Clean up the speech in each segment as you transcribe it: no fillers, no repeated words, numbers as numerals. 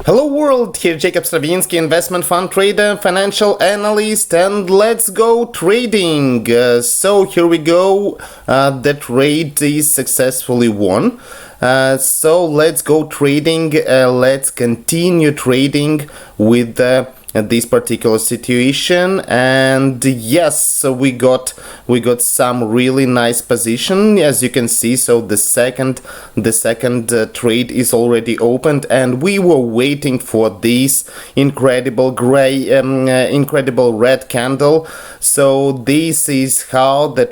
Hello world, here Jacob Stravinsky, investment fund trader, financial analyst, and let's go trading. So here we go, the trade is successfully won. So let's go trading, let's continue trading with this particular situation. And yes, so we got some really nice position, as you can see. So the second trade is already opened, and we were waiting for this incredible incredible red candle. So this is how the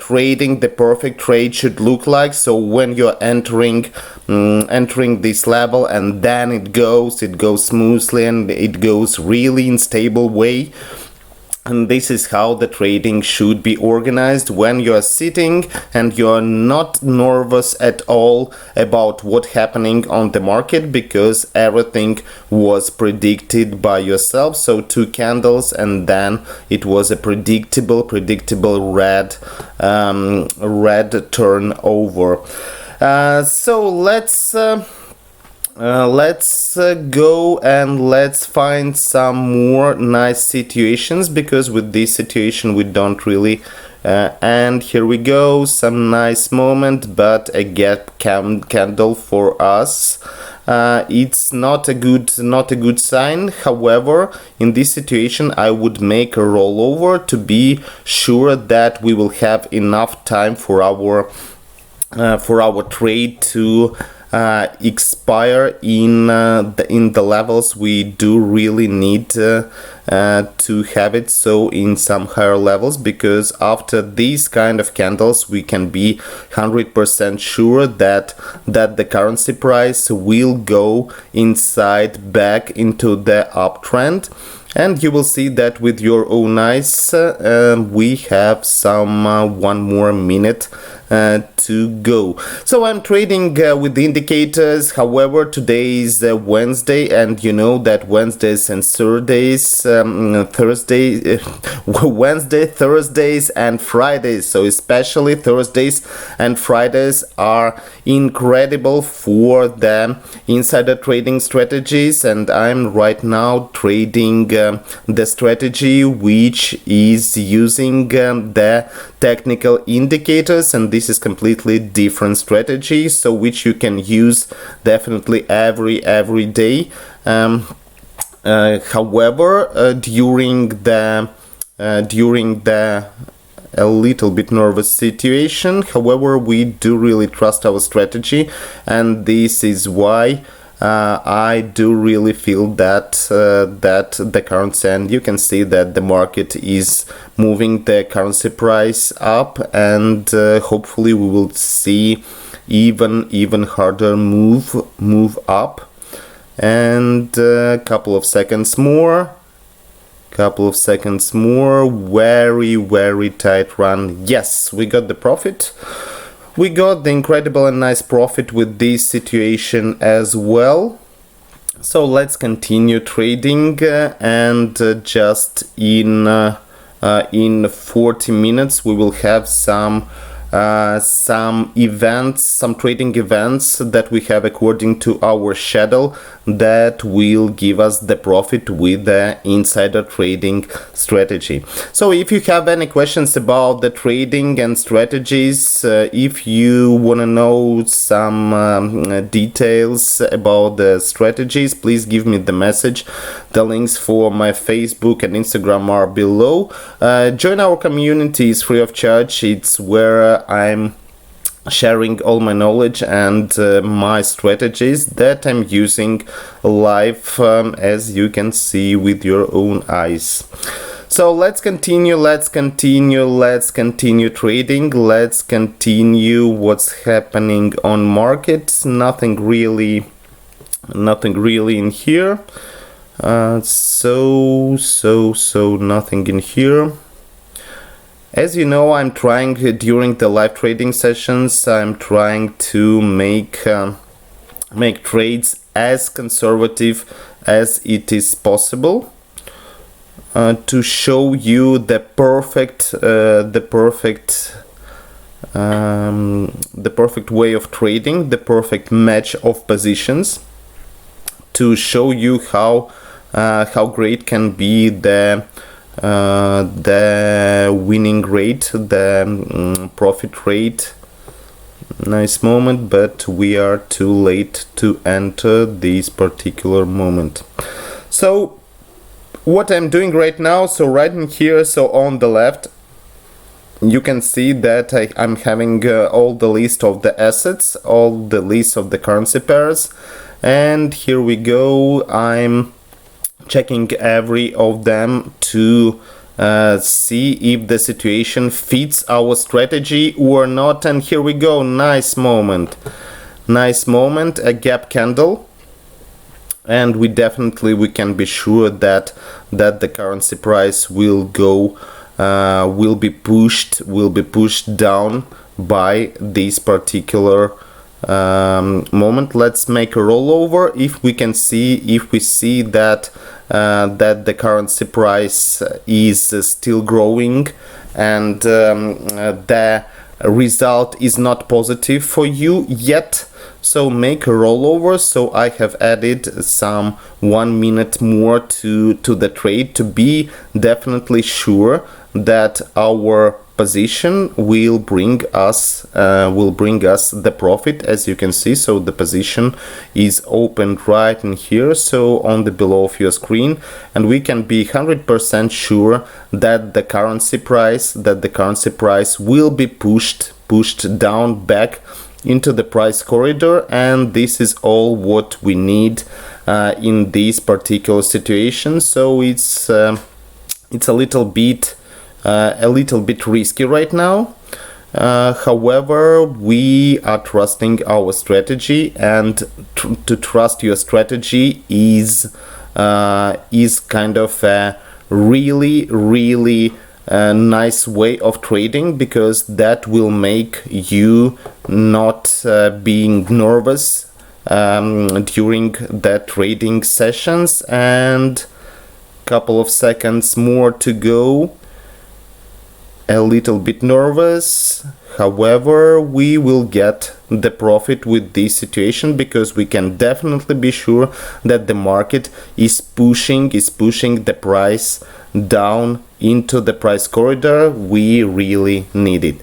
perfect trade should look like. So when you're entering this level, and then it goes smoothly, and it goes really in stable way. And this is how the trading should be organized when you are sitting and you are not nervous at all about what's happening on the market, because everything was predicted by yourself. So 2 candles, and then it was a predictable red turnover. So let's go and let's find some more nice situations, because with this situation we don't really and here we go, some nice moment, but a gap candle for us. It's not a good sign. However, in this situation I would make a rollover to be sure that we will have enough time for our trade to expire in the levels we do really need to have it, so in some higher levels, because after these kind of candles we can be 100% sure that the currency price will go inside back into the uptrend. And you will see that with your own eyes. We have some 1 more minute to go. So I'm trading with the indicators. However, today is Wednesday, and you know that Wednesdays and Thursdays, Wednesday, Thursdays and Fridays, so especially Thursdays and Fridays, are incredible for the insider trading strategies. And I'm right now trading the strategy which is using the technical indicators, and this is completely different strategy, so which you can use definitely every day. However, during the a little bit nervous situation, however, we do really trust our strategy, and this is why I do really feel that the currency, and you can see that the market is moving the currency price up, and hopefully we will see even harder move up. And a couple of seconds more, very tight run. Yes, we got the profit. We got the incredible and nice profit with this situation as well. So let's continue trading, and just in 40 minutes we will have some events, some trading events that we have according to our schedule, that will give us the profit with the insider trading strategy. So if you have any questions about the trading and strategies, if you want to know some details about the strategies, please give me the message. The links for my Facebook and Instagram are below. Join our community, it's free of charge. It's where I'm sharing all my knowledge and my strategies that I'm using live, as you can see with your own eyes. So let's continue trading. Let's continue what's happening on markets. Nothing really in here. So nothing in here. As you know, I'm trying during the live trading sessions, I'm trying to make trades as conservative as it is possible, to show you the perfect way of trading, the perfect match of positions, to show you how great can be the winning rate, the profit rate. Nice moment, but we are too late to enter this particular moment. So what I'm doing right now, so right in here, so on the left, you can see that I'm having all the list of the assets, all the list of the currency pairs, and here we go. I'm checking every of them to see if the situation fits our strategy or not. And here we go. Nice moment, a gap candle, and we can be sure that the currency price will go will be pushed down by this particular moment. Let's make a rollover. If we see that the currency price is still growing and the result is not positive for you yet, so make a rollover. So I have added some 1 minute more to the trade to be definitely sure that our position will bring us the profit. As you can see, so the position is opened right in here, so on the below of your screen, and we can be 100% sure that the currency price will be pushed down back into the price corridor, and this is all what we need in this particular situation. So it's a little bit risky right now. However, we are trusting our strategy, and to trust your strategy is kind of a really nice way of trading, because that will make you not being nervous during the trading sessions. And couple of seconds more to go. A little bit nervous. However, we will get the profit with this situation, because we can definitely be sure that the market is pushing the price down into the price corridor. We really need it.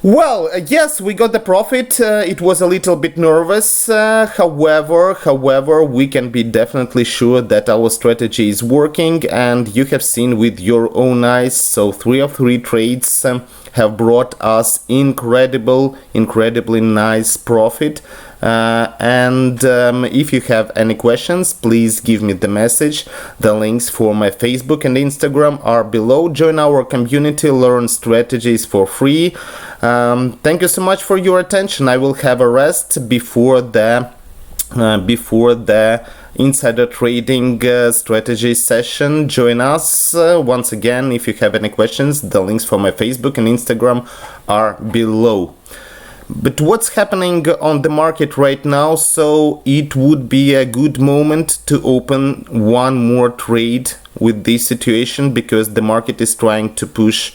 Well, yes, we got the profit. It was a little bit nervous. However, we can be definitely sure that our strategy is working, and you have seen with your own eyes. So 3 of 3 trades have brought us incredibly nice profit. If you have any questions, please give me the message. The links for my Facebook and Instagram are below. Join our community, learn strategies for free. Thank you so much for your attention. I will have a rest before the insider trading strategy session. Join us once again. If you have any questions, the links for my Facebook and Instagram are below. But what's happening on the market right now? So it would be a good moment to open one more trade with this situation, because the market is trying to push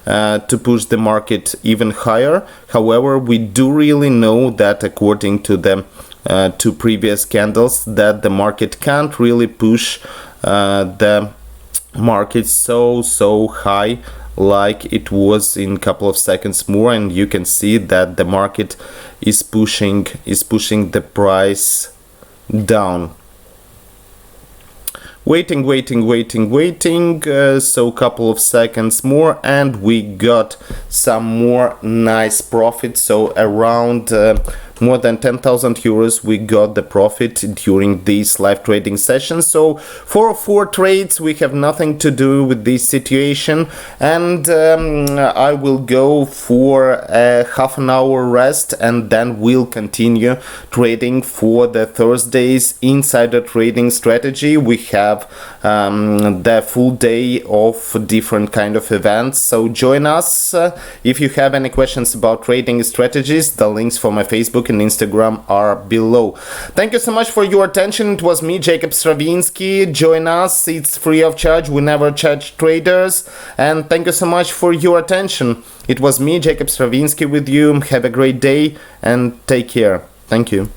the market even higher. However, we do really know that according to the two previous candles, that the market can't really push the market so high like it was in a couple of seconds more, and you can see that the market is pushing the price down. Waiting, so a couple of seconds more, and we got some more nice profit. So around more than 10,000 euros we got the profit during these live trading sessions. So for 4 trades we have nothing to do with this situation, and I will go for a half an hour rest, and then we'll continue trading for the Thursday's insider trading strategy. We have the full day of different kind of events, so join us. If you have any questions about trading strategies, the links for my Facebook and Instagram are below. Thank you so much for your attention. It was me, Jacob Stravinsky. Join us, it's free of charge, we never charge traders, and thank you so much for your attention. It was me, Jacob Stravinsky, with you. Have a great day and take care. Thank you.